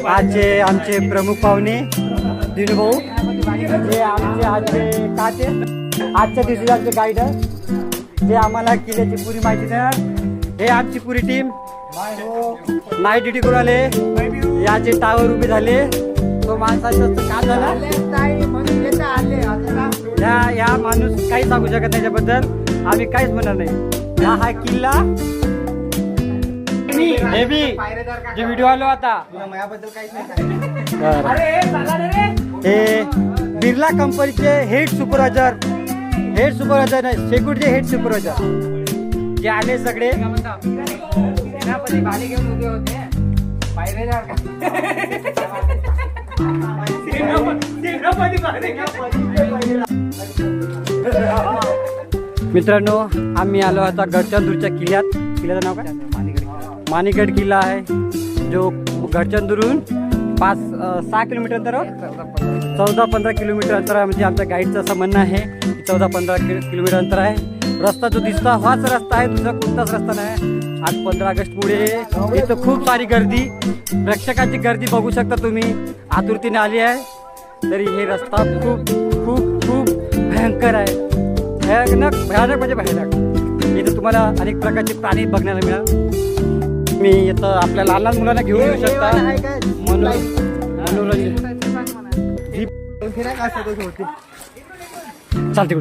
आजचे आमचे प्रमुख पाहुणे दिनभाऊ, जे आमचे आजचे काचे आजच्या दिवशी आमचे गाईडर, जे आम्हाला किल्ल्याची पुरी माहिती देणार. हे आमची पुरी टीम नाईट ड्युटी करून आले. याचे टावर उभे झाले. तो माणसाचं काम झाला. या माणूस काही सांगू शकत नाही त्याच्याबद्दल. आम्ही काहीच म्हणणार नाही. हा किल्ला हे बी जे व्हिडिओ आलो आता हे बिर्ला कंपनीचे हेड सुपरवायझर नाही, सेक्युरिटी हेड सुपरवायझर जे आले सगळे. मित्रांनो, आम्ही आलो आता गडचंदूरच्या किल्ल्याचं नाव काय? माणिकगड किल्ला आहे, जो गडचंदूरून 5-6 किलोमीटर अंतरावर 14-15 किलोमीटर अंतर आहे. म्हणजे आमच्या गाईडचं असं म्हणणं आहे की 14-15 किलोमीटर अंतर आहे. रस्ता जो दिसता हाच रस्ता आहे, दुसरा कोणताच रस्ता नाही. आज 15 ऑगस्टमुळे इथं खूप सारी गर्दी, प्रेक्षकांची गर्दी बघू शकता तुम्ही. आतुरतेने आली आहे. तरी हे रस्ता खूप खूप खूप भयंकर आहे. भयानक म्हणजे भयानक. इथं तुम्हाला अनेक प्रकारचे प्राणी बघण्याला मिळाल. मी इथं आपल्या लहान लहान मुलांना घेऊन येऊ शकता. मनोरंजन चालते.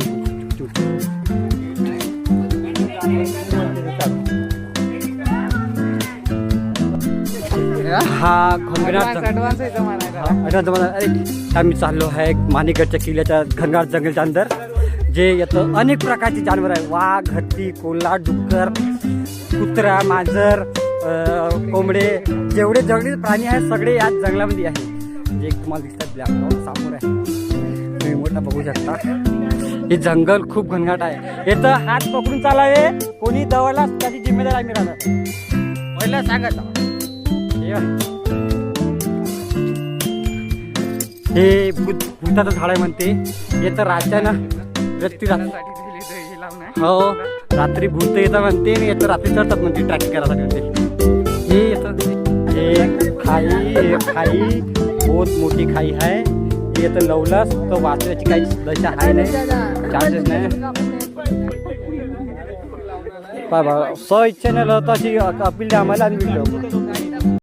हा आम्ही चाललो आहे माणिकगडच्या किल्ल्याच्या घनगार जंगलच्या अंदर, जे येतं अनेक प्रकारचे जानवर आहे. वाघ, हत्ती, कोल्हा, डुक्कर, कुत्रा, मांजर, कोंबडे, जेवढे जंगली प्राणी आहेत सगळे या जंगलामध्ये आहे. जे तुम्हाला दिसतात ब्लॅक समोर आहे, तुम्ही मोठा बघू शकता. हे जंगल खूप घनघाट आहे. इथं हात पकडून चालावे, कोणी दवाला त्याची जिम्मेदारी आम्ही राहणार. पहिला सांगत हे भूताचं झाड आहे म्हणते. येतं रात्यानं व्यक्ती हो रात्री भूत येतात म्हणते. येतं रात्री चढतात म्हणते ट्रॅकिंग करायसाठी म्हणते. हे येतं हे खाई बहुत मोठी खाई आहे. हे येतं लवलस, तर वाचण्याची काही दशा आहे नाही, चान्सेस नाही. पहा स्व इच्छेने लवताची अपील आम्हाला आणि व्हिडिओ